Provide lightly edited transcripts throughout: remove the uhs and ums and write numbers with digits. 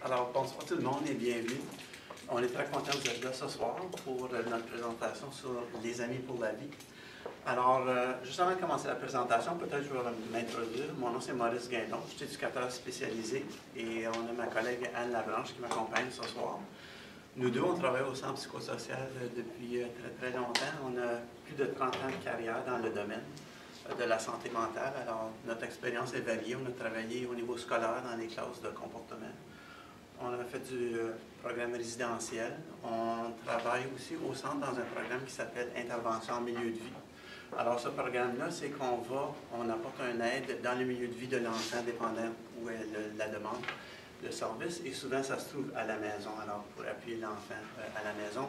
Alors, bonsoir tout le monde et bienvenue. On est très content que vous êtes là ce soir pour notre présentation sur les amis pour la vie. Alors, juste avant de commencer la présentation, peut-être je vais m'introduire. Mon nom c'est Maurice Guindon, je suis éducateur spécialisé et on a ma collègue Anne Labranche qui m'accompagne ce soir. Nous deux, on travaille au centre psychosocial depuis très longtemps. On a plus de 30 ans de carrière dans le domaine de la santé mentale. Alors, notre expérience est variée. On a travaillé au niveau scolaire dans les classes de comportement. On a fait du programme résidentiel. On travaille aussi au centre dans un programme qui s'appelle Intervention en milieu de vie. Alors, ce programme-là, c'est on apporte une aide dans le milieu de vie de l'enfant, dépendant où est la demande de service. Et souvent, ça se trouve à la maison, alors pour appuyer l'enfant à la maison.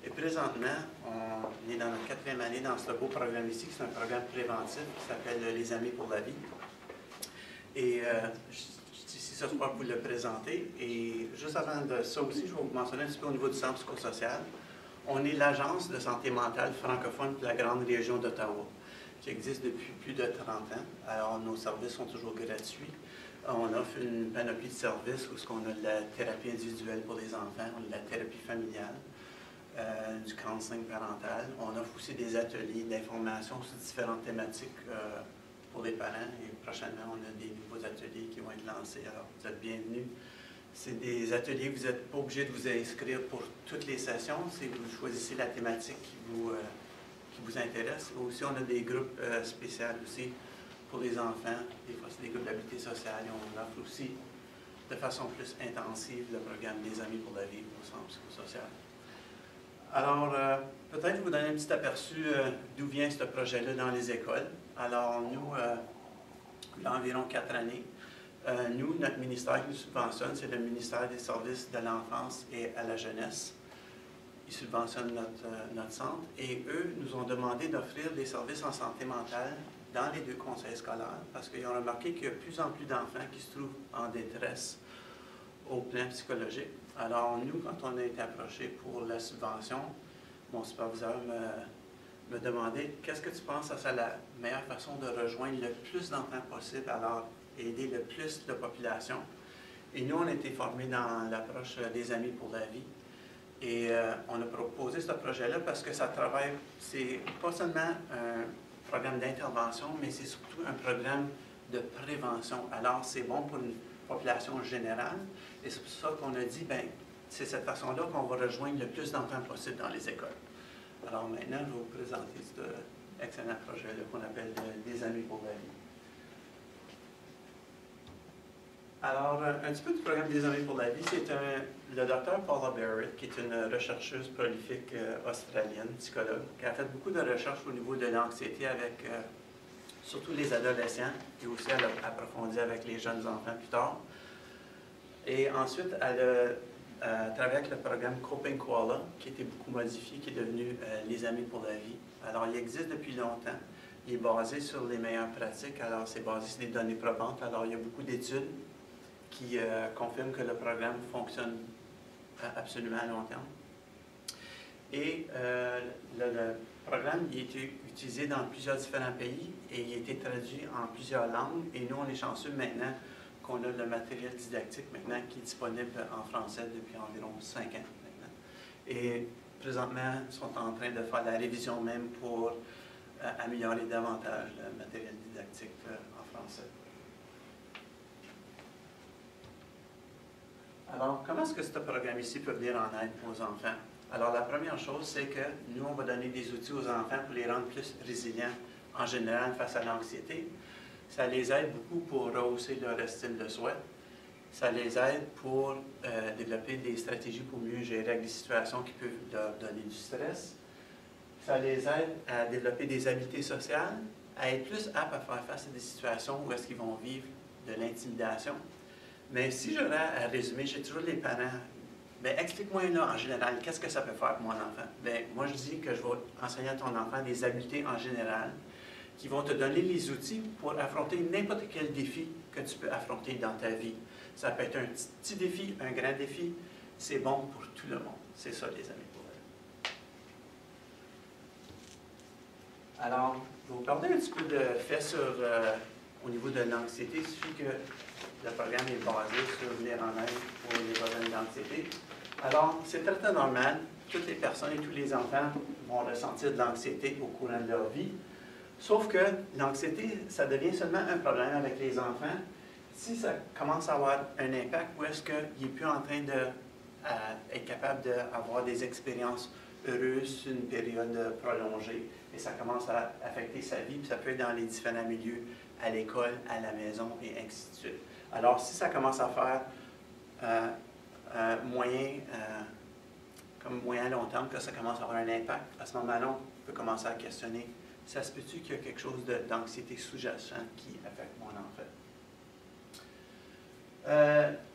Et présentement, on est dans notre 4e année dans ce beau programme ici, qui est un programme préventif qui s'appelle Les Amis pour la vie. Et ce soir pour vous le présenter. Et juste avant de ça aussi, je vais vous mentionner un petit peu au niveau du centre psychosocial. On est l'agence de santé mentale francophone de la grande région d'Ottawa, qui existe depuis plus de 30 ans. Alors, nos services sont toujours gratuits. On offre une panoplie de services où on a de la thérapie individuelle pour les enfants, on a de la thérapie familiale, du counseling parental. On offre aussi des ateliers d'information sur différentes thématiques pour les parents et prochainement, on a des nouveaux ateliers qui vont être lancés. Alors, vous êtes bienvenus. C'est des ateliers, vous n'êtes pas obligé de vous inscrire pour toutes les sessions, c'est vous choisissez la thématique qui vous intéresse. Aussi, on a des groupes spéciaux aussi pour les enfants. Des fois, c'est des groupes d'habileté sociale. On offre aussi de façon plus intensive le programme des Amis pour la vie au centre psychosocial. Alors, peut-être vous donner un petit aperçu d'où vient ce projet-là dans les écoles. Alors, nous, il y a environ 4 années, nous, notre ministère qui nous subventionne, c'est le ministère des services de l'enfance et à la jeunesse. Ils subventionnent notre centre et eux nous ont demandé d'offrir des services en santé mentale dans les 2 conseils scolaires parce qu'ils ont remarqué qu'il y a de plus en plus d'enfants qui se trouvent en détresse au plan psychologique. Alors, nous, quand on a été approché pour la subvention, mon superviseur me demandait qu'est-ce que tu penses que c'est la meilleure façon de rejoindre le plus d'enfants possible, alors aider le plus de population. Et nous, on a été formés dans l'approche des Amis pour la vie. Et on a proposé ce projet-là parce que ça travaille, c'est pas seulement un programme d'intervention, mais c'est surtout un programme de prévention. Alors, c'est bon pour une population générale. Et c'est pour ça qu'on a dit, bien, c'est cette façon-là qu'on va rejoindre le plus d'enfants possible dans les écoles. Alors maintenant, je vais vous présenter cet excellent projet-là qu'on appelle des Amis pour la vie. Alors, un petit peu du programme des Amis pour la vie, c'est le docteur Paula Barrett, qui est une rechercheuse prolifique australienne, psychologue, qui a fait beaucoup de recherches au niveau de l'anxiété avec surtout les adolescents, et aussi elle a approfondi avec les jeunes enfants plus tard. Et ensuite, elle a travaillé avec le programme Coping Koala, qui a été beaucoup modifié, qui est devenu Les Amis pour la vie. Alors, il existe depuis longtemps. Il est basé sur les meilleures pratiques. Alors, c'est basé sur des données probantes. Alors, il y a beaucoup d'études qui confirment que le programme fonctionne absolument à long terme. Et le programme il a été utilisé dans plusieurs différents pays et il a été traduit en plusieurs langues. Et nous, on est chanceux maintenant qu'on a le matériel didactique maintenant qui est disponible en français depuis environ 5 ans maintenant. Et présentement, ils sont en train de faire la révision même pour améliorer davantage le matériel didactique en français. Alors, comment est-ce que ce programme ici peut venir en aide aux enfants? Alors, la première chose, c'est que nous, on va donner des outils aux enfants pour les rendre plus résilients en général face à l'anxiété. Ça les aide beaucoup pour rehausser leur estime de soi. Ça les aide pour développer des stratégies pour mieux gérer avec des situations qui peuvent leur donner du stress. Ça les aide à développer des habiletés sociales, à être plus aptes à faire face à des situations où est-ce qu'ils vont vivre de l'intimidation. Mais si j'aurais à résumer, j'ai toujours les parents, bien, explique-moi là en général, qu'est-ce que ça peut faire pour mon enfant? Bien, moi je dis que je vais enseigner à ton enfant des habiletés en général qui vont te donner les outils pour affronter n'importe quel défi que tu peux affronter dans ta vie. Ça peut être un petit défi, un grand défi, c'est bon pour tout le monde. C'est ça les amis pour elle. Alors, je vais vous parler un petit peu de faits au niveau de l'anxiété. Il suffit que le programme est basé sur venir en aide pour les problèmes d'anxiété. Alors, c'est très, très normal. Toutes les personnes et tous les enfants vont ressentir de l'anxiété au courant de leur vie. Sauf que l'anxiété, ça devient seulement un problème avec les enfants si ça commence à avoir un impact où est-ce qu'il n'est plus en train d'être capable d'avoir des expériences heureuses sur une période prolongée. Et ça commence à affecter sa vie, puis ça peut être dans les différents milieux, à l'école, à la maison, et ainsi de suite. Alors, si ça commence à faire comme moyen long terme, que ça commence à avoir un impact, à ce moment-là, on peut commencer à questionner, ça se peut-tu qu'il y a quelque chose d'anxiété sous-jacente qui affecte mon enfant?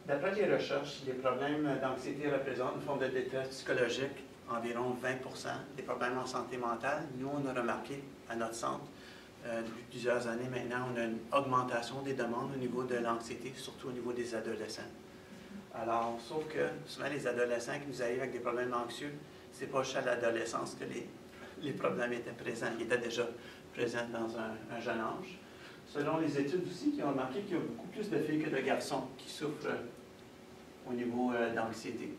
D'après les recherches, les problèmes d'anxiété représentent une forme de détresse psychologique, environ 20% des problèmes en santé mentale. Nous, on a remarqué à notre centre, depuis plusieurs années maintenant, on a une augmentation des demandes au niveau de l'anxiété, surtout au niveau des adolescents. Alors, sauf que souvent les adolescents qui nous arrivent avec des problèmes anxieux, ce n'est pas juste à l'adolescence que les problèmes étaient présents. Ils étaient déjà présents dans un jeune âge. Selon les études aussi, qui ont remarqué qu'il y a beaucoup plus de filles que de garçons qui souffrent au niveau d'anxiété.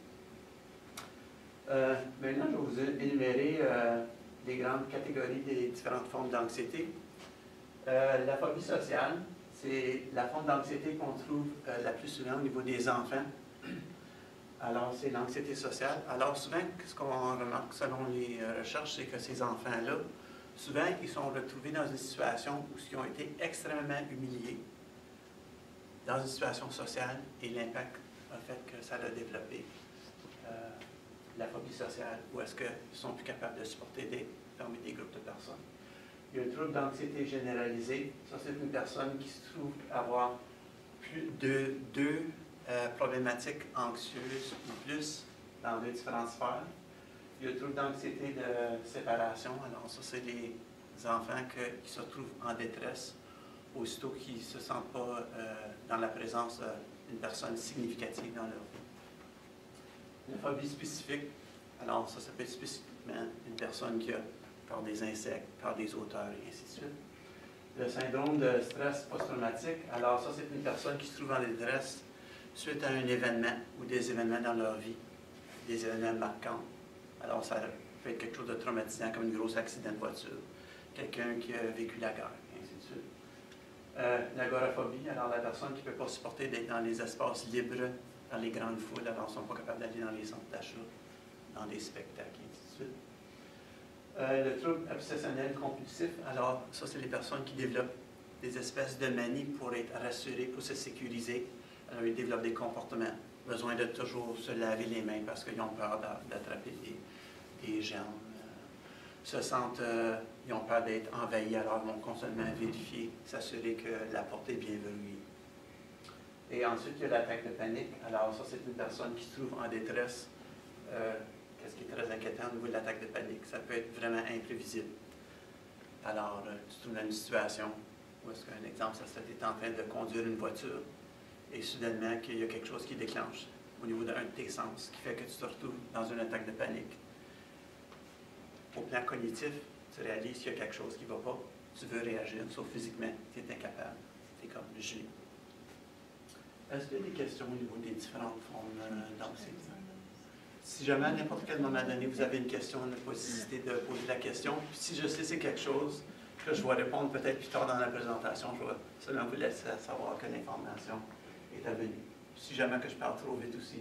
Maintenant, je vais vous énumérer les grandes catégories des différentes formes d'anxiété. La phobie sociale, c'est la forme d'anxiété qu'on trouve la plus souvent au niveau des enfants. Alors, c'est l'anxiété sociale. Alors, souvent, ce qu'on remarque selon les recherches, c'est que ces enfants-là, souvent, ils sont retrouvés dans une situation où ils ont été extrêmement humiliés dans une situation sociale et l'impact a fait que ça a développé la phobie sociale, où est-ce qu'ils ne sont plus capables de supporter parmi des groupes de personnes. Il y a le trouble d'anxiété généralisée. Ça, c'est une personne qui se trouve avoir plus de deux problématiques anxieuses ou plus dans deux différentes sphères. Il y a le trouble d'anxiété de séparation. Alors, ça, c'est les enfants qui se retrouvent en détresse aussitôt qu'ils ne se sentent pas dans la présence d'une personne significative dans leur vie. La phobie spécifique, alors ça peut être spécifiquement une personne qui a peur des insectes, peur des auteurs, et ainsi de suite. Le syndrome de stress post-traumatique, alors ça, c'est une personne qui se trouve en détresse suite à un événement ou des événements dans leur vie, des événements marquants. Alors, ça peut être quelque chose de traumatisant, comme un gros accident de voiture, quelqu'un qui a vécu la guerre, et ainsi de suite. L'agoraphobie, alors la personne qui ne peut pas supporter d'être dans les espaces libres, dans les grandes foules, alors ils ne sont pas capables d'aller dans les centres d'achat, dans des spectacles, et ainsi de suite. Le trouble obsessionnel compulsif, alors ça, c'est les personnes qui développent des espèces de manies pour être rassurées, pour se sécuriser. Alors, ils développent des comportements, besoin de toujours se laver les mains parce qu'ils ont peur d'attraper des germes. Ils ont peur d'être envahis, alors ils vont constamment vérifier, s'assurer que la porte est bien verrouillée. Et ensuite, il y a l'attaque de panique. Alors, ça, c'est une personne qui se trouve en détresse. Qu'est-ce qui est très inquiétant au niveau de l'attaque de panique? Ça peut être vraiment imprévisible. Alors, tu te trouves dans une situation où est-ce qu'un exemple, ça serait que tu es en train de conduire une voiture et soudainement qu'il y a quelque chose qui déclenche au niveau d'un de tes sens, qui fait que tu te retrouves dans une attaque de panique. Au plan cognitif, tu réalises qu'il y a quelque chose qui ne va pas, tu veux réagir, sauf physiquement, tu es incapable. Tu es comme gelé. Est-ce qu'il y a des questions au niveau des différentes formes d'anxiété? Si jamais à n'importe quel moment donné, vous avez une question, ne pas hésiter de poser la question. Puis si je sais c'est quelque chose que je vais répondre peut-être plus tard dans la présentation, je vais seulement vous laisser savoir que l'information est à venir. Si jamais que je parle trop vite aussi,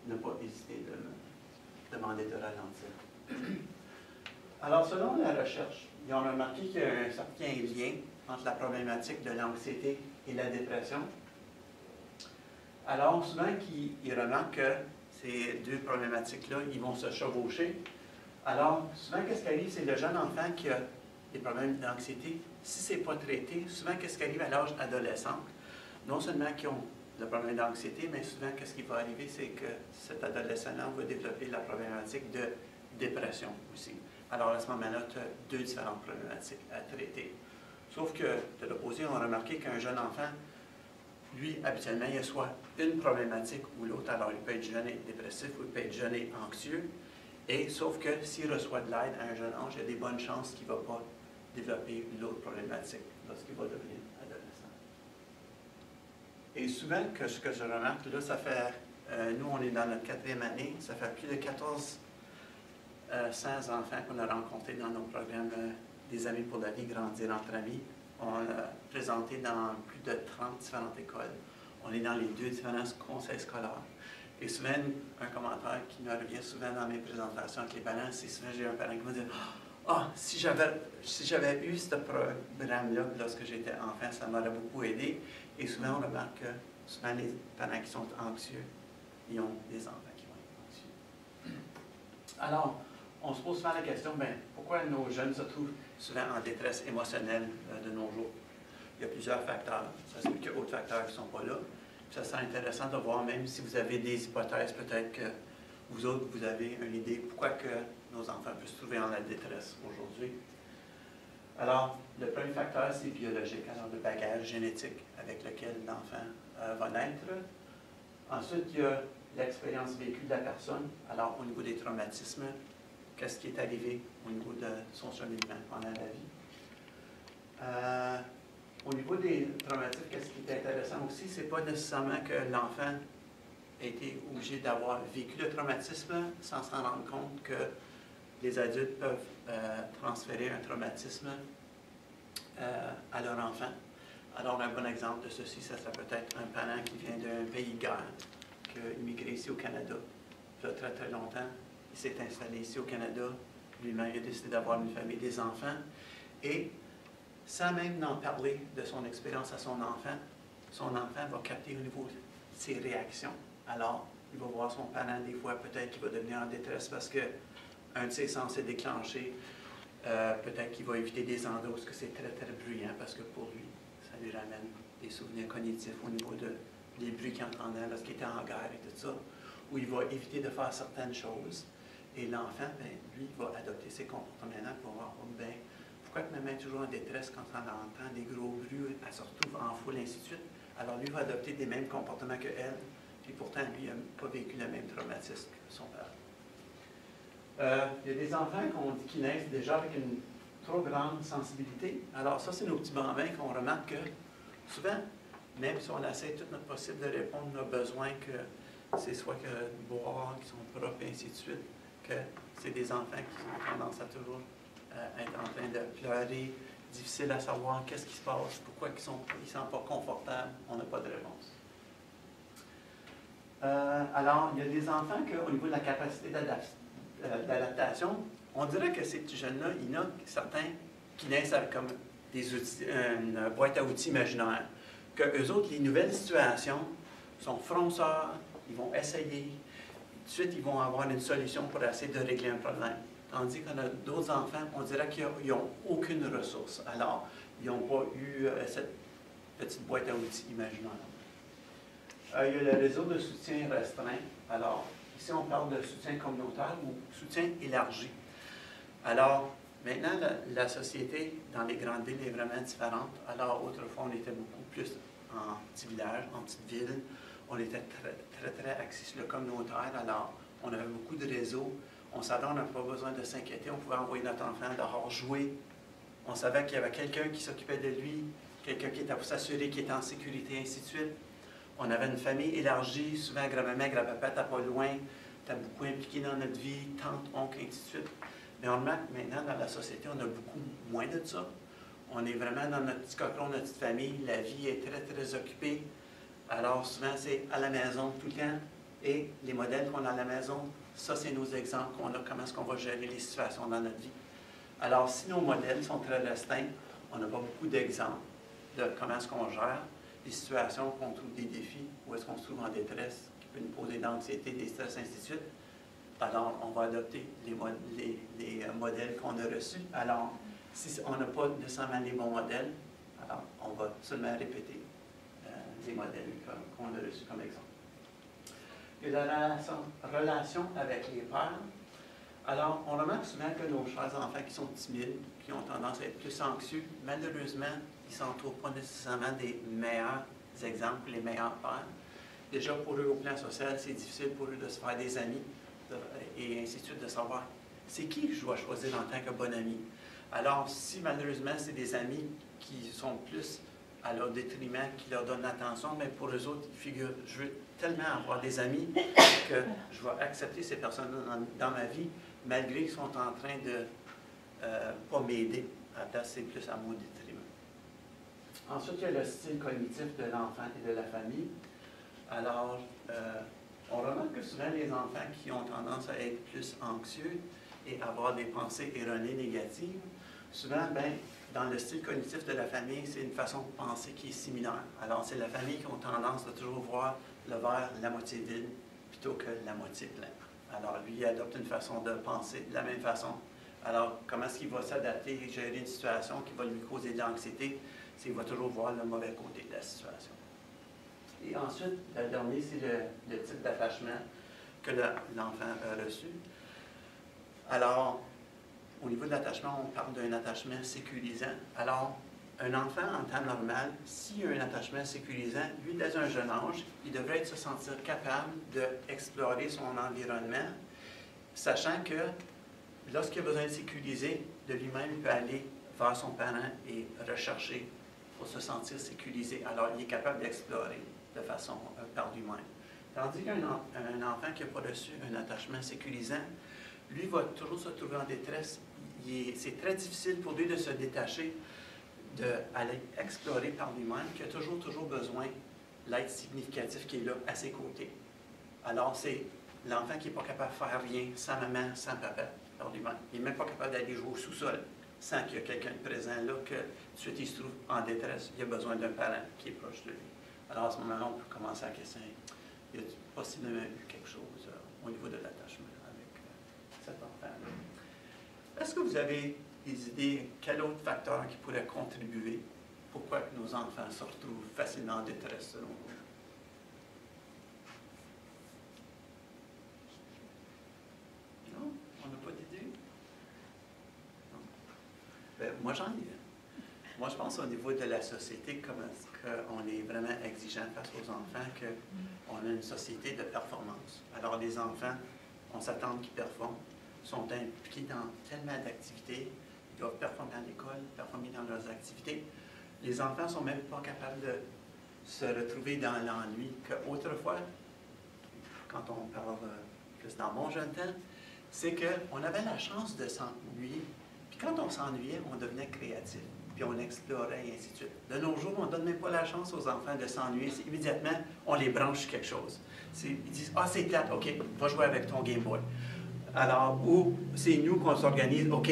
ne pas hésiter de me demander de ralentir. Alors, selon la recherche, ils ont remarqué qu'il y a un certain lien entre la problématique de l'anxiété et la dépression. Alors, souvent, ils remarquent que ces deux problématiques-là, ils vont se chevaucher. Alors, souvent, qu'est-ce qui arrive, c'est le jeune enfant qui a des problèmes d'anxiété. Si ce n'est pas traité, souvent, qu'est-ce qui arrive à l'âge adolescent? Non seulement qu'ils ont le problème d'anxiété, mais souvent, qu'est-ce qui va arriver, c'est que cet adolescent-là va développer la problématique de dépression aussi. Alors, à ce moment-là, tu as deux différentes problématiques à traiter. Sauf que, de l'opposé, on a remarqué qu'un jeune enfant, lui, habituellement, il y a soit une problématique ou l'autre. Alors, il peut être jeune et dépressif ou il peut être jeune et anxieux. Et sauf que s'il reçoit de l'aide à un jeune âge, il y a des bonnes chances qu'il ne va pas développer l'autre problématique lorsqu'il va devenir adolescent. Et souvent, ce que je remarque, là, ça fait, nous, on est dans notre 4e année, ça fait plus de 100 enfants qu'on a rencontrés dans nos programmes des Amis pour la vie, Grandir entre amis. On a présenté dans plus de 30 différentes écoles. On est dans les 2 différents conseils scolaires. Et souvent, un commentaire qui me revient souvent dans mes présentations avec les parents, c'est souvent j'ai un parent qui me dit « Ah, si j'avais eu ce programme-là lorsque j'étais enfant, ça m'aurait beaucoup aidé. » Et souvent, on remarque que souvent les parents qui sont anxieux, ils ont des enfants qui vont être anxieux. Alors, on se pose souvent la question, bien, pourquoi nos jeunes se trouvent souvent en détresse émotionnelle de nos jours? Il y a plusieurs facteurs. Ça se peut qu'il y a d'autres facteurs qui ne sont pas là. Puis ça serait intéressant de voir, même si vous avez des hypothèses, peut-être que vous autres, vous avez une idée pourquoi que nos enfants peuvent se trouver en la détresse aujourd'hui. Alors, le premier facteur, c'est biologique, alors le bagage génétique avec lequel l'enfant va naître. Ensuite, il y a l'expérience vécue de la personne. Alors, au niveau des traumatismes, qu'est-ce qui est arrivé au niveau de son cheminement pendant la vie. Au niveau des traumatismes, qu'est-ce qui est intéressant aussi, c'est pas nécessairement que l'enfant a été obligé d'avoir vécu le traumatisme sans s'en rendre compte que les adultes peuvent transférer un traumatisme à leur enfant. Alors, un bon exemple de ceci, ça serait peut-être un parent qui vient d'un pays de guerre, qui a immigré ici au Canada, il y a très très longtemps. Il s'est installé ici au Canada, lui-même il a décidé d'avoir une famille, des enfants, et sans même en parler de son expérience à son enfant va capter au niveau de ses réactions. Alors, il va voir son parent, des fois, peut-être qu'il va devenir en détresse parce qu'un de ses sens est déclenché. Peut-être qu'il va éviter des endroits où c'est très, très bruyant parce que pour lui, ça lui ramène des souvenirs cognitifs au niveau des bruits qu'il entendait lorsqu'il était en guerre et tout ça. Où il va éviter de faire certaines choses. Et l'enfant, ben, lui, va adopter ces comportements-là pour voir, oh, ben, pourquoi maman est toujours en détresse quand on entend des gros bruits, elle se retrouve en foule, ainsi de suite. Alors lui va adopter des mêmes comportements qu'elle, puis pourtant, lui, n'a pas vécu le même traumatisme que son père. Il y a des enfants qui naissent déjà avec une trop grande sensibilité. Alors ça, c'est nos petits bambins qu'on remarque que souvent, même si on essaie tout notre possible de répondre à nos besoins, que c'est soit que boire, qui sont propres, et ainsi de suite, que c'est des enfants qui ont tendance à toujours être en train de pleurer, difficile à savoir qu'est-ce qui se passe, pourquoi ils ne sont pas confortables, on n'a pas de réponse. Alors, il y a des enfants qu'au niveau de la capacité d'adaptation, on dirait que ces petits jeunes-là, il y en a certains qui naissent avec comme des outils, une boîte à outils imaginaire, qu'eux autres, les nouvelles situations sont fronceurs, ils vont essayer, tout de suite, ils vont avoir une solution pour essayer de régler un problème. Tandis qu'on a d'autres enfants, on dirait qu'ils n'ont aucune ressource. Alors, ils n'ont pas eu cette petite boîte à outils imaginaire. Il y a le réseau de soutien restreint. Alors, ici, on parle de soutien communautaire ou soutien élargi. Alors, maintenant, la société dans les grandes villes est vraiment différente. Alors, autrefois, on était beaucoup plus en petits villages, en petites villes. On était très, très, très axé sur le communautaire. Alors, on avait beaucoup de réseaux. On savait qu'on n'avait pas besoin de s'inquiéter. On pouvait envoyer notre enfant dehors jouer. On savait qu'il y avait quelqu'un qui s'occupait de lui, quelqu'un qui était pour s'assurer qu'il était en sécurité, ainsi de suite. On avait une famille élargie, souvent grand-maman, grand-papa, t'as pas loin, t'as beaucoup impliqué dans notre vie, tante, oncle, ainsi de suite. Mais on remarque maintenant, dans la société, on a beaucoup moins de ça. On est vraiment dans notre petit cocon, notre petite famille. La vie est très, très occupée. Alors, souvent, c'est à la maison tout le temps. Et les modèles qu'on a à la maison, ça, c'est nos exemples qu'on a, comment est-ce qu'on va gérer les situations dans notre vie. Alors, si nos modèles sont très restreints, on n'a pas beaucoup d'exemples de comment est-ce qu'on gère des situations qu'on trouve des défis, où est-ce qu'on se trouve en détresse, qui peut nous poser de l'anxiété, des stress, ainsi de suite. Alors, on va adopter les modèles qu'on a reçus. Alors, si on n'a pas nécessairement les bons modèles, alors on va seulement répéter les modèles qu'on a reçus comme exemple. Il y a la relation avec les pères. Alors, on remarque souvent que nos chers enfants qui sont timides, qui ont tendance à être plus anxieux, malheureusement, ils ne s'entourent pas nécessairement des meilleurs exemples, les meilleurs pères. Déjà, pour eux, au plan social, c'est difficile pour eux de se faire des amis et ainsi de suite, de savoir c'est qui je dois choisir en tant que bon ami. Alors, si malheureusement, c'est des amis qui sont plus à leur détriment, qui leur donnent l'attention, mais pour eux autres, ils figurent, je veux tellement avoir des amis que je vais accepter ces personnes dans ma vie, malgré qu'ils sont en train de pas m'aider. À la place, c'est plus à mon détriment. Ensuite, il y a le style cognitif de l'enfant et de la famille. Alors, on remarque que souvent les enfants qui ont tendance à être plus anxieux et avoir des pensées erronées négatives, souvent, dans le style cognitif de la famille, c'est une façon de penser qui est similaire. Alors, c'est la famille qui a tendance à toujours voir le verre la moitié vide plutôt que la moitié plein. Alors, lui, il adopte une façon de penser de la même façon. Alors, comment est-ce qu'il va s'adapter et gérer une situation qui va lui causer de l'anxiété? C'est qu'il va toujours voir le mauvais côté de la situation. Et ensuite, le dernier, c'est le type d'attachement que l'enfant a reçu. Alors, au niveau de l'attachement, on parle d'un attachement sécurisant. Alors, un enfant, en temps normal, s'il y a un attachement sécurisant, lui, dès un jeune âge, il devrait se sentir capable d'explorer son environnement, sachant que lorsqu'il a besoin de sécuriser, de lui-même, il peut aller vers son parent et rechercher pour se sentir sécurisé. Alors, il est capable d'explorer de façon par lui-même. Tandis qu'un enfant qui n'a pas reçu un attachement sécurisant, lui va toujours se trouver en détresse. C'est très difficile pour lui de se détacher, d'aller explorer par lui-même, qui a toujours besoin de l'aide significative qui est là à ses côtés. Alors, c'est l'enfant qui n'est pas capable de faire rien sans maman, sans papa, par lui-même. Il n'est même pas capable d'aller jouer au sous-sol sans qu'il y ait quelqu'un de présent là, que tout de suite il se trouve en détresse. Il a besoin d'un parent qui est proche de lui. Alors, à ce moment-là, on peut commencer à questionner. Il y a possiblement eu quelque chose au niveau de l'attachement avec cet enfant-là. Est-ce que vous avez des idées, quel autre facteur qui pourrait contribuer pourquoi que nos enfants se retrouvent facilement en détresse selon vous? Non? On n'a pas d'idée? Moi, j'en ai. Moi, je pense au niveau de la société, comment est-ce qu'on est vraiment exigeant face aux enfants, qu'on a une société de performance. Alors, les enfants, on s'attend qu'ils performent, sont impliqués dans tellement d'activités, ils doivent performer à l'école, performer dans leurs activités. Les enfants ne sont même pas capables de se retrouver dans l'ennui. Qu'autrefois, quand on parle plus dans mon jeune temps, c'est qu'on avait la chance de s'ennuyer. Puis quand on s'ennuyait, on devenait créatif. Puis on explorait et ainsi de suite. De nos jours, on ne donne même pas la chance aux enfants de s'ennuyer. Immédiatement, on les branche sur quelque chose. Ils disent « Ah, c'est plate, OK, va jouer avec ton Game Boy. » Alors, ou c'est nous qu'on s'organise, OK,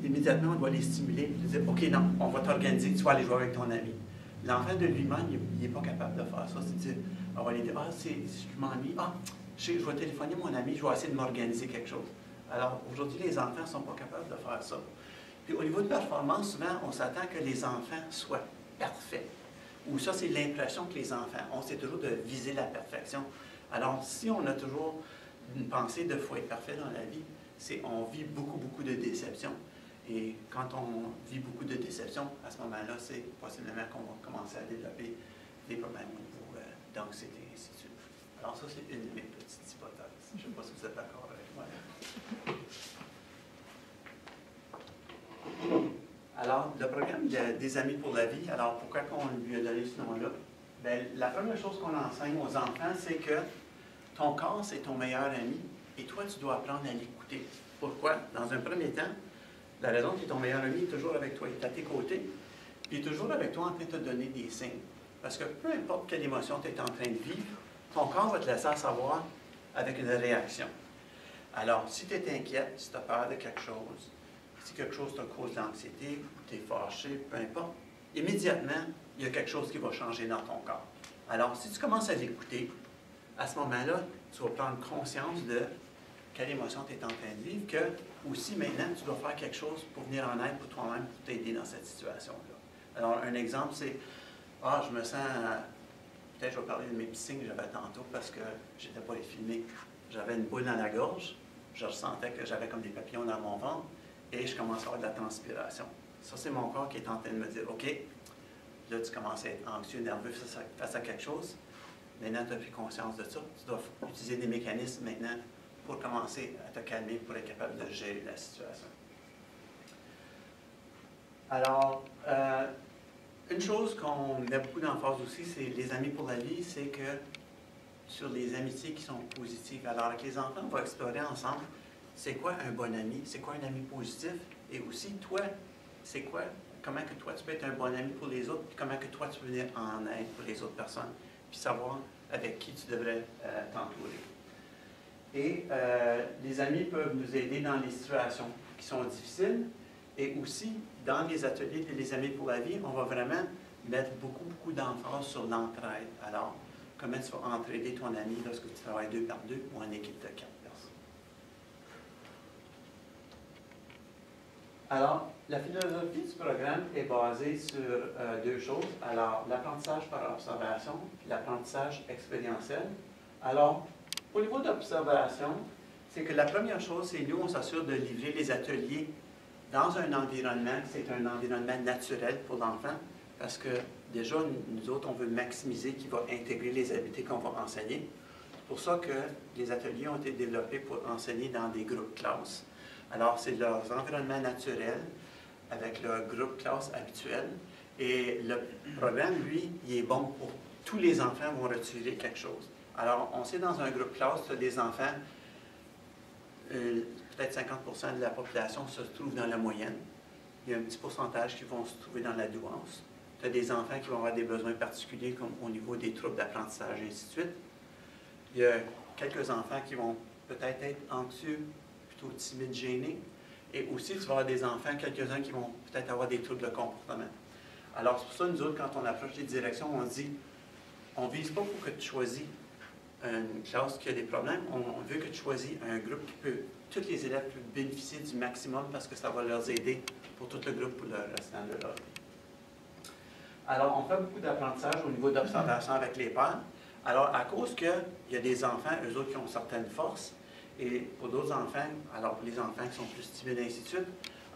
immédiatement, on doit les stimuler, puis dire, OK, non, on va t'organiser, tu vas aller jouer avec ton ami. L'enfant de lui-même, il n'est pas capable de faire ça. C'est-à-dire, on va lui dire, je m'ennuie, je vais téléphoner mon ami, je vais essayer de m'organiser quelque chose. Alors, aujourd'hui, les enfants ne sont pas capables de faire ça. Puis, au niveau de performance, souvent, on s'attend que les enfants soient parfaits. Ou ça, c'est l'impression que les enfants ont, c'est toujours de viser la perfection. Alors, si on a toujours une pensée de « faut être parfait dans la vie », c'est on vit beaucoup de déceptions. Et quand on vit beaucoup de déceptions, à ce moment-là, c'est possiblement qu'on va commencer à développer des problèmes au niveau d'anxiété et ainsi de suite. Alors ça, c'est une de mes petites hypothèses. Je ne sais pas si vous êtes d'accord avec moi. Alors, le programme des Amis pour la vie, alors pourquoi on lui a donné ce nom-là? Bien, la première chose qu'on enseigne aux enfants, c'est que ton corps, c'est ton meilleur ami, et toi, tu dois apprendre à l'écouter. Pourquoi? Dans un premier temps, la raison que ton meilleur ami est toujours avec toi, il est à tes côtés, puis il est toujours avec toi en train de te donner des signes. Parce que peu importe quelle émotion tu es en train de vivre, ton corps va te laisser savoir avec une réaction. Alors, si tu es inquiète, si tu as peur de quelque chose, si quelque chose te cause de l'anxiété, tu es fâché, peu importe, immédiatement, il y a quelque chose qui va changer dans ton corps. Alors, si tu commences à l'écouter, à ce moment-là, tu vas prendre conscience de quelle émotion tu es en train de vivre, que aussi maintenant, tu dois faire quelque chose pour venir en aide pour toi-même, pour t'aider dans cette situation-là. Alors, un exemple, c'est « Ah, je me sens... Peut-être je vais parler de mes petits signes que j'avais tantôt parce que je n'étais pas filmé. J'avais une boule dans la gorge, je ressentais que j'avais comme des papillons dans mon ventre et je commençais à avoir de la transpiration. Ça, c'est mon corps qui est en train de me dire « OK, là, tu commences à être anxieux, nerveux face à quelque chose. Maintenant, tu as pris conscience de ça. Tu dois utiliser des mécanismes maintenant pour commencer à te calmer, pour être capable de gérer la situation. » Alors, Une chose qu'on met beaucoup d'emphase aussi, c'est les amis pour la vie, c'est que sur les amitiés qui sont positives. Alors, avec les enfants, on va explorer ensemble c'est quoi un bon ami, c'est quoi un ami positif, et aussi, toi, c'est quoi, comment que toi, tu peux être un bon ami pour les autres, puis comment que toi, tu peux venir en aide pour les autres personnes, puis savoir avec qui tu devrais t'entourer. Et les amis peuvent nous aider dans les situations qui sont difficiles, et aussi, dans les ateliers de Les Amis pour la vie, on va vraiment mettre beaucoup d'emphase sur l'entraide. Alors, comment tu vas entraider ton ami lorsque tu travailles 2 par 2 ou en équipe de 4 personnes. Alors, la philosophie du programme est basée sur 2 choses. Alors, l'apprentissage par observation et l'apprentissage expérientiel. Alors, au niveau d'observation, c'est que la première chose, c'est nous, on s'assure de livrer les ateliers dans un environnement, c'est un environnement naturel pour l'enfant, parce que déjà, nous autres, on veut maximiser qui va intégrer les habiletés qu'on va enseigner. C'est pour ça que les ateliers ont été développés pour enseigner dans des groupes classes. Alors, c'est leur environnement naturel avec leur groupe classe habituel. Et le programme, lui, il est bon pour tous les enfants vont retirer quelque chose. Alors, on sait dans un groupe classe, tu as des enfants, peut-être 50% de la population se trouve dans la moyenne. Il y a un petit pourcentage qui vont se trouver dans la douance. Tu as des enfants qui vont avoir des besoins particuliers, comme au niveau des troubles d'apprentissage, et ainsi de suite. Il y a quelques enfants qui vont peut-être être anxieux, plutôt timides, gênés. Et aussi, tu vas avoir des enfants, quelques-uns qui vont peut-être avoir des troubles de comportement. Alors, c'est pour ça, nous autres, quand on approche les directions, on dit, on ne vise pas pour que tu choisis une classe qui a des problèmes, on veut que tu choisis un groupe qui peut, tous les élèves peuvent bénéficier du maximum parce que ça va leur aider pour tout le groupe pour le restant de leur vie. Alors, on fait beaucoup d'apprentissage au niveau d'observation avec les pairs. Alors, à cause qu'il y a des enfants, eux autres, qui ont certaines forces, et pour d'autres enfants, alors pour les enfants qui sont plus timides, et ainsi de suite,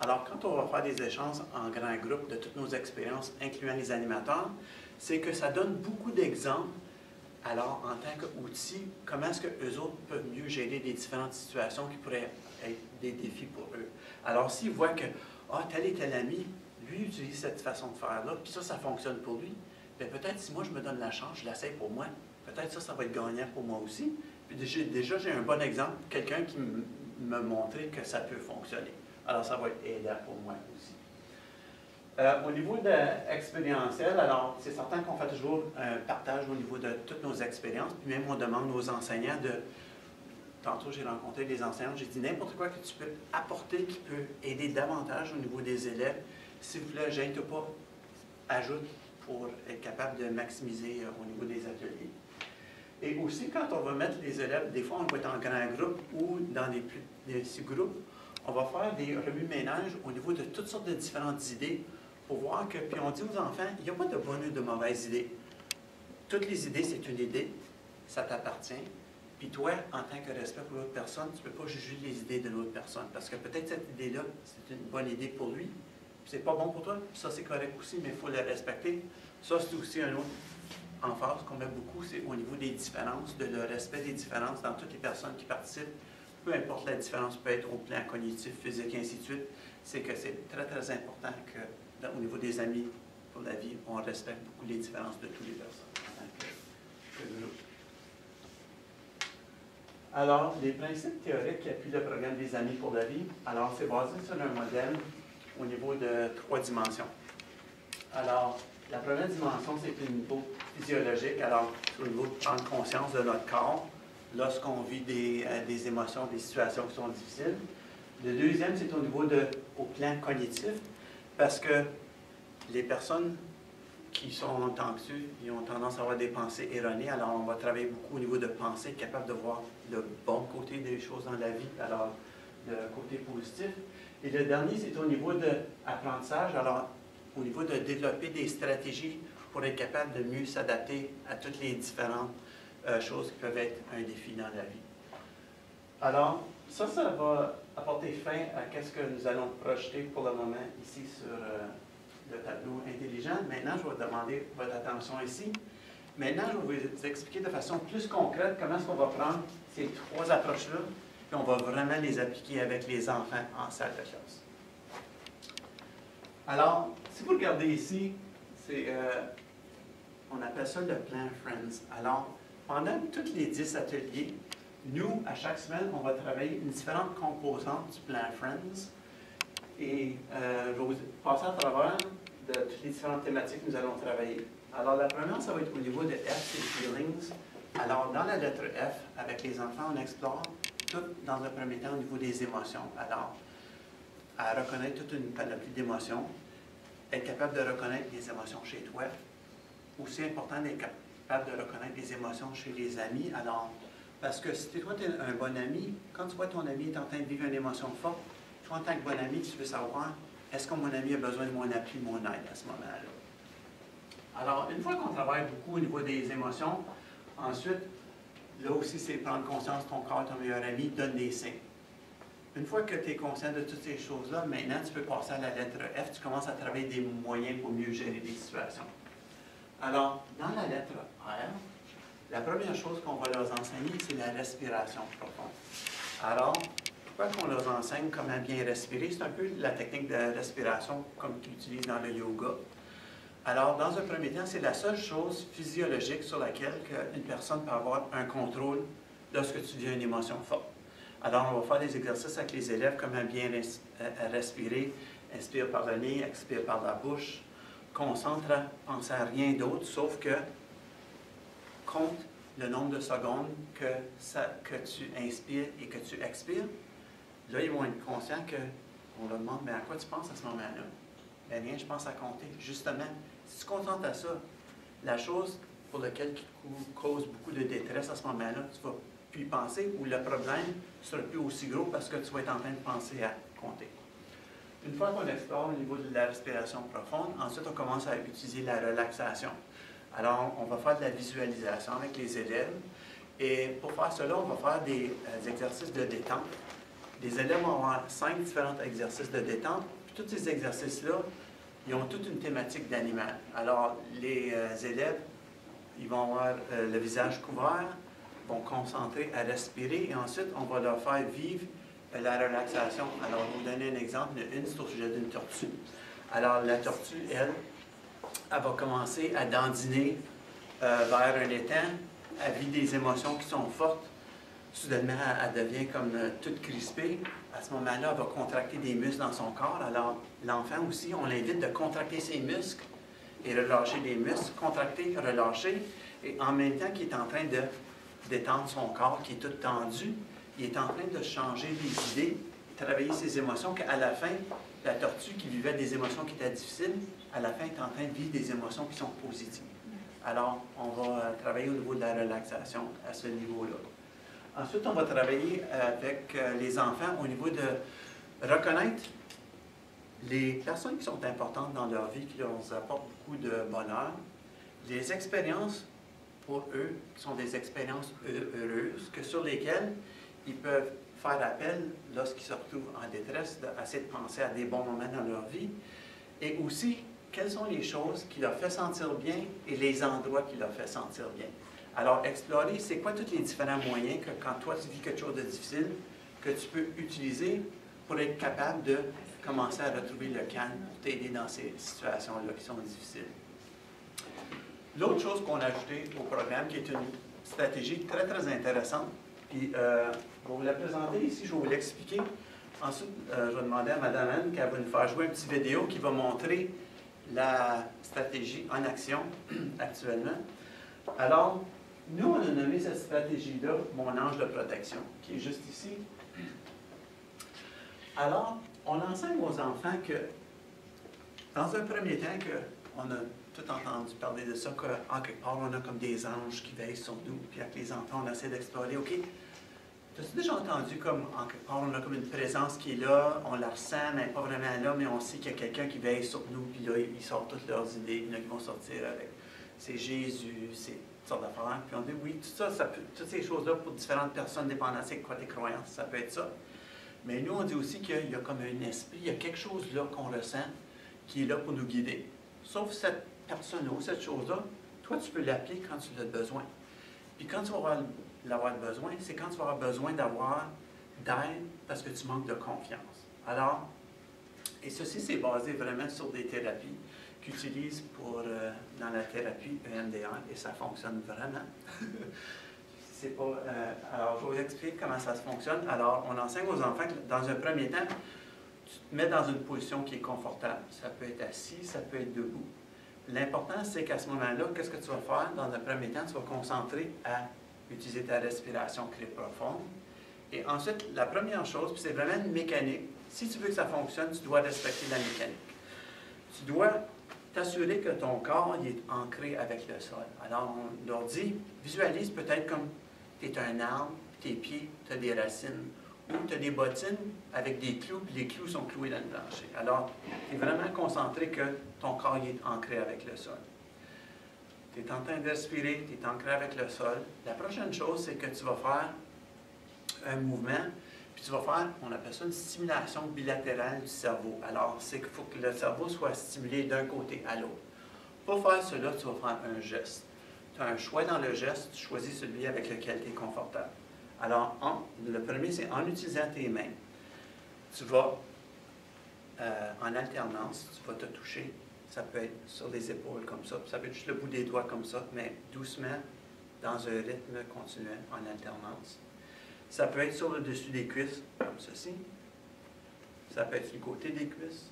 alors quand on va faire des échanges en grand groupe de toutes nos expériences, incluant les animateurs, c'est que ça donne beaucoup d'exemples. Alors, en tant qu'outil, comment est-ce qu'eux autres peuvent mieux gérer les différentes situations qui pourraient être des défis pour eux. Alors, s'ils voient que, tel et tel ami, lui utilise cette façon de faire-là, puis ça fonctionne pour lui, bien peut-être si moi je me donne la chance, je l'essaie pour moi, peut-être ça va être gagnant pour moi aussi. Puis déjà j'ai un bon exemple, quelqu'un qui m'a montré que ça peut fonctionner. Alors, ça va être aidant pour moi aussi. Au niveau de expérientiel, alors c'est certain qu'on fait toujours un partage au niveau de toutes nos expériences, puis même on demande aux enseignants de... Tantôt, j'ai rencontré des enseignants, j'ai dit n'importe quoi que tu peux apporter qui peut aider davantage au niveau des élèves, s'il vous plaît, gêne-toi pas, ajoute pour être capable de maximiser au niveau des ateliers. Et aussi, quand on va mettre les élèves, des fois on va être en grand groupe ou dans des petits groupes, on va faire des remue-ménages au niveau de toutes sortes de différentes idées pour voir que, puis on dit aux enfants, il n'y a pas de bonne ou de mauvaise idée. Toutes les idées, c'est une idée, ça t'appartient. Puis toi, en tant que respect pour l'autre personne, tu ne peux pas juger les idées de l'autre personne. Parce que peut-être cette idée-là, c'est une bonne idée pour lui, puis c'est pas bon pour toi, puis ça c'est correct aussi, mais il faut le respecter. Ça, c'est aussi un autre emphase qu'on met beaucoup, c'est au niveau des différences, de le respect des différences dans toutes les personnes qui participent. Peu importe la différence, peut être au plan cognitif, physique, et ainsi de suite, c'est que c'est très, très important qu'au niveau des amis pour la vie, on respecte beaucoup les différences de toutes les personnes en tant que groupe. Alors, les principes théoriques qui appuient le programme des Amis pour la vie, alors c'est basé sur un modèle au niveau de 3 dimensions. Alors, la première dimension, c'est au niveau physiologique, alors c'est au niveau de prendre conscience de notre corps lorsqu'on vit des émotions, des situations qui sont difficiles. Le deuxième, c'est au niveau au plan cognitif, parce que les personnes qui sont anxieux, ils ont tendance à avoir des pensées erronées, alors on va travailler beaucoup au niveau de pensée, capable de voir le bon côté des choses dans la vie, alors le côté positif. Et le dernier, c'est au niveau de l'apprentissage, alors au niveau de développer des stratégies pour être capable de mieux s'adapter à toutes les différentes choses qui peuvent être un défi dans la vie. Alors, ça va apporter fin à ce que nous allons projeter pour le moment ici sur le tableau intelligent. Maintenant, je vais demander votre attention ici. Maintenant, je vais vous expliquer de façon plus concrète comment est-ce qu'on va prendre ces 3 approches-là et on va vraiment les appliquer avec les enfants en salle de classe. Alors, si vous regardez ici, On appelle ça le plan Friends. Alors, pendant tous les 10 ateliers, nous, à chaque semaine, on va travailler une différente composante du plan Friends. Et je vais vous passer à travers de toutes les différentes thématiques que nous allons travailler. Alors, la première, ça va être au niveau de F, c'est Feelings. Alors, dans la lettre F, avec les enfants, on explore tout dans un premier temps au niveau des émotions. Alors, à reconnaître toute une panoplie d'émotions, être capable de reconnaître les émotions chez toi. Aussi important d'être capable de reconnaître les émotions chez les amis. Alors, parce que si toi, tu es un bon ami, quand tu vois ton ami est en train de vivre une émotion forte, toi, en tant que bon ami, tu veux savoir, est-ce que mon ami a besoin de mon appui, mon aide à ce moment-là? Alors, une fois qu'on travaille beaucoup au niveau des émotions, ensuite, là aussi, c'est prendre conscience que ton corps, ton meilleur ami, donne des signes. Une fois que tu es conscient de toutes ces choses-là, maintenant, tu peux passer à la lettre F, tu commences à travailler des moyens pour mieux gérer des situations. Alors, dans la lettre R, la première chose qu'on va leur enseigner, c'est la respiration profonde. Alors, pourquoi qu'on leur enseigne comment bien respirer? C'est un peu la technique de respiration comme tu utilises dans le yoga. Alors, dans un premier temps, c'est la seule chose physiologique sur laquelle une personne peut avoir un contrôle lorsque tu vis une émotion forte. Alors, on va faire des exercices avec les élèves, comment bien respirer. Inspire par le nez, expire par la bouche. Concentre à penser à rien d'autre, sauf que compte le nombre de secondes que tu inspires et que tu expires. Là, ils vont être conscients qu'on leur demande, mais à quoi tu penses à ce moment-là? Ben rien, je pense à compter. Justement, si tu te concentres à ça, la chose pour laquelle qui te cause beaucoup de détresse à ce moment-là, tu ne vas plus y penser, ou le problème ne sera plus aussi gros parce que tu vas être en train de penser à compter. Une fois qu'on explore au niveau de la respiration profonde, ensuite on commence à utiliser la relaxation. Alors, on va faire de la visualisation avec les élèves. Et pour faire cela, on va faire des exercices de détente. Les élèves vont avoir 5 différents exercices de détente. Puis tous ces exercices-là, ils ont toute une thématique d'animal. Alors, les élèves, ils vont avoir le visage couvert, vont concentrer à respirer, et ensuite, on va leur faire vivre la relaxation. Alors, je vais vous donner un exemple. C'est au sujet d'une tortue. Alors, la tortue, elle va commencer à dandiner vers un étang. Elle vit des émotions qui sont fortes. Soudainement, elle devient comme toute crispée. À ce moment-là, elle va contracter des muscles dans son corps. Alors, l'enfant aussi, on l'invite de contracter ses muscles et relâcher les muscles. Contracter, relâcher. Et en même temps qu'il est en train de détendre son corps, qui est tout tendu, il est en train de changer des idées, travailler ses émotions, qu'à la fin, la tortue qui vivait des émotions qui étaient difficiles, à la fin, est en train de vivre des émotions qui sont positives. Alors, on va travailler au niveau de la relaxation à ce niveau-là. Ensuite, on va travailler avec les enfants au niveau de reconnaître les personnes qui sont importantes dans leur vie, qui leur apportent beaucoup de bonheur, les expériences pour eux, qui sont des expériences heureuses, sur lesquelles ils peuvent faire appel lorsqu'ils se retrouvent en détresse, d'essayer de penser à des bons moments dans leur vie, et aussi quelles sont les choses qui leur font sentir bien et les endroits qui leur font sentir bien. Alors, explorer, c'est quoi tous les différents moyens que quand toi tu vis quelque chose de difficile, que tu peux utiliser pour être capable de commencer à retrouver le calme, pour t'aider dans ces situations-là qui sont difficiles. L'autre chose qu'on a ajoutée au programme, qui est une stratégie très, très intéressante, puis je vais vous la présenter ici, je vais vous l'expliquer. Ensuite, je vais demander à Mme Anne qu'elle va nous faire jouer une petite vidéo qui va montrer la stratégie en action actuellement. Alors, nous, on a nommé cette stratégie-là « Mon ange de protection », qui est juste ici. Alors, on enseigne aux enfants que, dans un premier temps, on a tout entendu parler de ça, qu'en quelque part, on a comme des anges qui veillent sur nous, puis avec les enfants, on essaie d'explorer. OK, as-tu déjà entendu comme, en quelque part, on a comme une présence qui est là, on la ressent, mais pas vraiment là, mais on sait qu'il y a quelqu'un qui veille sur nous, puis là, ils sortent toutes leurs idées, là, ils vont sortir avec. C'est Jésus, c'est toutes sortes d'affaires. Puis on dit, oui, tout ça, toutes ces choses-là, pour différentes personnes, dépendant de quoi tes croyances, ça peut être ça. Mais nous, on dit aussi qu'il y a comme un esprit, il y a quelque chose là qu'on ressent, qui est là pour nous guider. Sauf cette personne-là ou cette chose-là, toi, tu peux l'appeler quand tu l'as besoin. Puis quand tu vas l'avoir besoin, c'est quand tu vas avoir besoin d'avoir d'aide parce que tu manques de confiance. Alors, et ceci, c'est basé vraiment sur des thérapies qu'utilise dans la thérapie EMDR et ça fonctionne vraiment. C'est pas, alors, je vais vous expliquer comment ça se fonctionne. Alors, on enseigne aux enfants que dans un premier temps, tu te mets dans une position qui est confortable. Ça peut être assis, ça peut être debout. L'important, c'est qu'à ce moment-là, qu'est-ce que tu vas faire? Dans un premier temps, tu vas concentrer à utiliser ta respiration très profonde. Et ensuite, la première chose, puis c'est vraiment une mécanique. Si tu veux que ça fonctionne, tu dois respecter la mécanique. Tu dois t'assurer que ton corps il est ancré avec le sol. Alors, on leur dit, visualise peut-être comme tu es un arbre, tes pieds, tu as des racines, ou tu as des bottines avec des clous, puis les clous sont cloués dans le plancher. Alors, tu es vraiment concentré que ton corps il est ancré avec le sol. Tu es en train de respirer, tu es ancré avec le sol. La prochaine chose, c'est que tu vas faire un mouvement, puis tu vas faire, on appelle ça une stimulation bilatérale du cerveau. Alors, c'est qu'il faut que le cerveau soit stimulé d'un côté à l'autre. Pour faire cela, tu vas faire un geste. Tu as un choix dans le geste, tu choisis celui avec lequel tu es confortable. Alors, le premier, c'est en utilisant tes mains. Tu vas, en alternance, tu vas te toucher. Ça peut être sur les épaules comme ça, ça peut être juste le bout des doigts comme ça, mais doucement, dans un rythme continuel, en alternance. Ça peut être sur le dessus des cuisses, comme ceci. Ça peut être sur le côté des cuisses.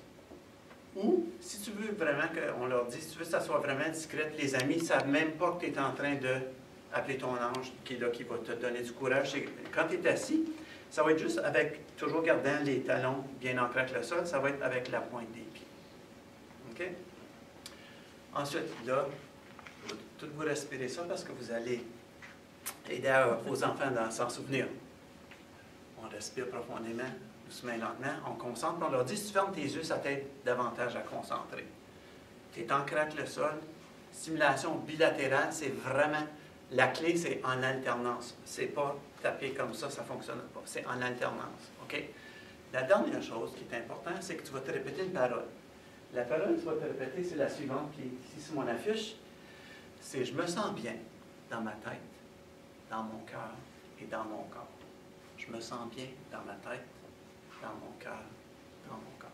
Ou, si tu veux vraiment qu'on leur dise, si tu veux que ça soit vraiment discret, les amis ne savent même pas que tu es en train d'appeler ton ange qui est là, qui va te donner du courage. Quand tu es assis, ça va être juste avec, toujours gardant les talons bien ancrés avec le sol, ça va être avec la pointe des pieds. OK? Ensuite, là, tout vous respirez ça parce que vous allez aider vos enfants à s'en souvenir. On respire profondément, doucement et lentement, on concentre, on leur dit, si tu fermes tes yeux, ça t'aide davantage à concentrer. Tu es ancré avec le sol. Stimulation bilatérale, c'est vraiment, la clé, c'est en alternance. C'est pas taper comme ça ne fonctionne pas. C'est en alternance. OK? La dernière chose qui est importante, c'est que tu vas te répéter une parole. La parole que tu vas te répéter, c'est la suivante, qui est ici sur mon affiche. C'est « Je me sens bien dans ma tête, dans mon cœur et dans mon corps. » Je me sens bien dans ma tête, dans mon cœur, dans mon corps.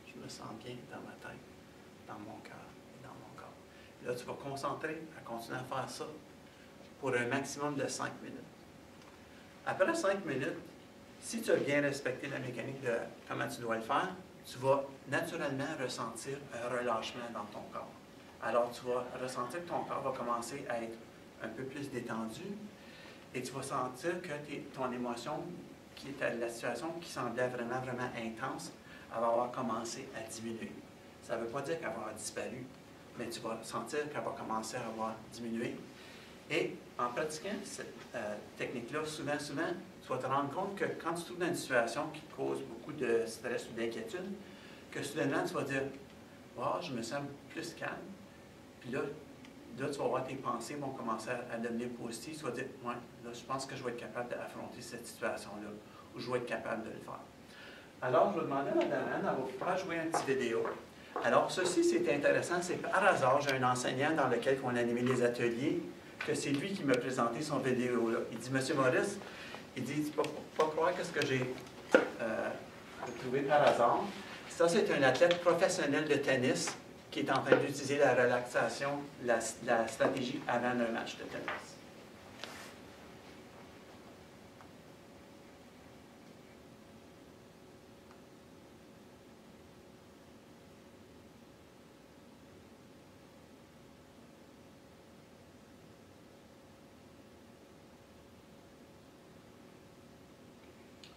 Je me sens bien dans ma tête, dans mon cœur et dans mon corps. Et là, tu vas concentrer à continuer à faire ça pour un maximum de 5 minutes. Après 5 minutes, si tu as bien respecté la mécanique de comment tu dois le faire, tu vas naturellement ressentir un relâchement dans ton corps. Alors, tu vas ressentir que ton corps va commencer à être un peu plus détendu et tu vas sentir que ton émotion, qui était la situation qui semblait vraiment, vraiment intense, elle va avoir commencé à diminuer. Ça ne veut pas dire qu'elle va avoir disparu, mais tu vas sentir qu'elle va commencer à avoir diminué. Et en pratiquant cette technique-là, souvent, tu vas te rendre compte que quand tu te trouves dans une situation qui te cause beaucoup de stress ou d'inquiétude, que soudainement, tu vas dire « wow, je me sens plus calme ». Puis là, tu vas voir tes pensées vont commencer à devenir positives. Tu vas dire « ouais, là, je pense que je vais être capable d'affronter cette situation-là, ou je vais être capable de le faire ». Alors, je vais demander à Mme Anne, elle va vous faire jouer un petit vidéo. Alors, ceci, c'est intéressant, c'est par hasard, j'ai un enseignant dans lequel on a animé des ateliers, que c'est lui qui m'a présenté son vidéo-là. Il dit « Monsieur Maurice, il dit, tu ne peux pas croire ce que j'ai trouvé par hasard. Ça, c'est un athlète professionnel de tennis qui est en train d'utiliser la relaxation, la stratégie avant un match de tennis. »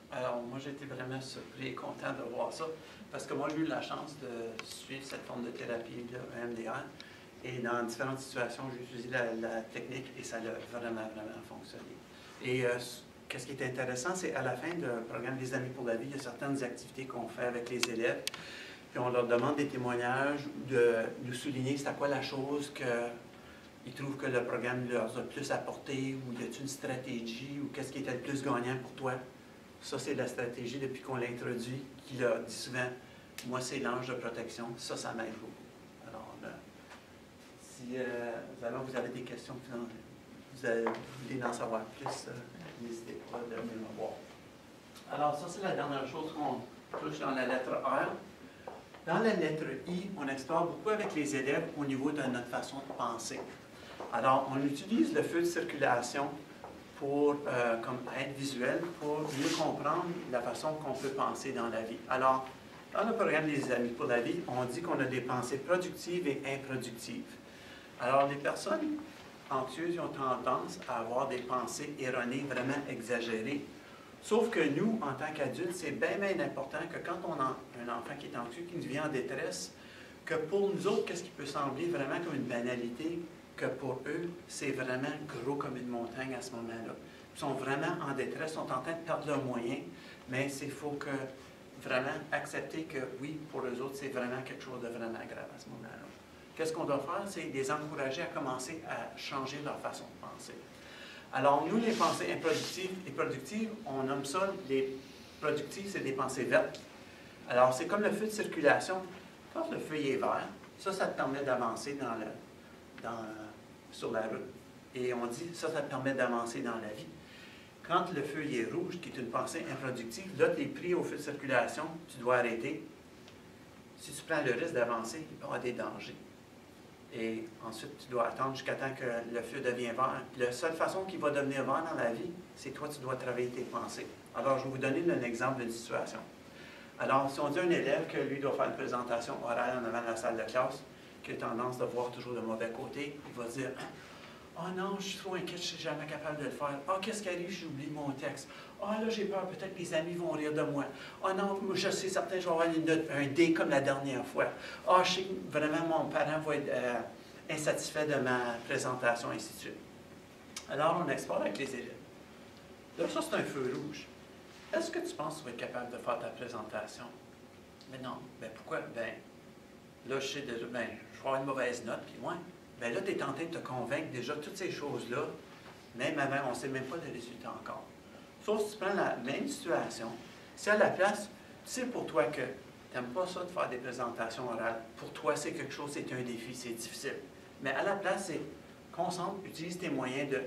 Alors, moi, j'ai été vraiment surpris et content de voir ça, parce que moi, j'ai eu la chance de suivre cette forme de thérapie, de EMDR, et dans différentes situations, j'ai utilisé la technique et ça a vraiment, vraiment fonctionné. Et qu'est-ce qui est intéressant, c'est à la fin du programme des Amis pour la vie, il y a certaines activités qu'on fait avec les élèves, puis on leur demande des témoignages, de nous souligner c'est à quoi la chose qu'ils trouvent que le programme leur a plus apporté, ou y a-t-il une stratégie, ou qu'est-ce qui était le plus gagnant pour toi. Ça, c'est la stratégie depuis qu'on l'a introduit, qu'il a dit souvent, moi, c'est l'ange de protection. Ça m'aide beaucoup. Alors, si vous avez des questions, vous voulez en savoir plus, n'hésitez pas de venir me voir. Alors, ça, c'est la dernière chose qu'on touche dans la lettre R. Dans la lettre I, on explore beaucoup avec les élèves au niveau de notre façon de penser. Alors, on utilise le feu de circulation comme aide visuelle pour mieux comprendre la façon qu'on peut penser dans la vie. Alors, dans le programme des Amis pour la vie, on dit qu'on a des pensées productives et improductives. Alors, les personnes anxieuses ont tendance à avoir des pensées erronées, vraiment exagérées. Sauf que nous, en tant qu'adultes, c'est bien, bien important que quand on a un enfant qui est anxieux, qui nous vient en détresse, que pour nous autres, qu'est-ce qui peut sembler vraiment comme une banalité, que pour eux, c'est vraiment gros comme une montagne à ce moment-là. Ils sont vraiment en détresse, sont en train de perdre leurs moyens, mais il faut que vraiment accepter que oui, pour eux autres, c'est vraiment quelque chose de vraiment grave à ce moment-là. Qu'est-ce qu'on doit faire? C'est les encourager à commencer à changer leur façon de penser. Alors, nous, les pensées improductives et productives, on nomme ça, les productives, c'est des pensées vertes. Alors, c'est comme le feu de circulation. Quand le feu est vert, ça te permet d'avancer sur la route. Et on dit, ça te permet d'avancer dans la vie. Quand le feu est rouge, qui est une pensée improductive, là, tu es pris au feu de circulation, tu dois arrêter. Si tu prends le risque d'avancer, il peut y avoir des dangers. Et ensuite, tu dois attendre jusqu'à temps que le feu devienne vert. La seule façon qu'il va devenir vert dans la vie, c'est toi, tu dois travailler tes pensées. Alors, je vais vous donner un exemple d'une situation. Alors, si on dit à un élève que lui doit faire une présentation orale en avant de la salle de classe, qui a tendance de voir toujours le mauvais côté, il va dire « Oh non, je suis trop inquiet, je ne suis jamais capable de le faire. Ah, qu'est-ce qui arrive, j'oublie mon texte. Ah, là, j'ai peur, peut-être que les amis vont rire de moi. Ah non, je sais certain, je vais avoir un D comme la dernière fois. Ah, je sais que vraiment mon parent va être insatisfait de ma présentation, ainsi de suite. » Alors, on explore avec les élèves. Là, ça, c'est un feu rouge. Est-ce que tu penses que tu vas être capable de faire ta présentation? Mais non. Ben pourquoi? Ben, là, je sais déjà, ben, je vais avoir une mauvaise note, puis moi. Bien là, tu es en train de te convaincre déjà toutes ces choses-là, même avant, on ne sait même pas le résultat encore. Sauf si tu prends la même situation, si à la place, tu sais pour toi que tu n'aimes pas ça de faire des présentations orales, pour toi c'est quelque chose, c'est un défi, c'est difficile. Mais à la place, c'est concentre, utilise tes moyens de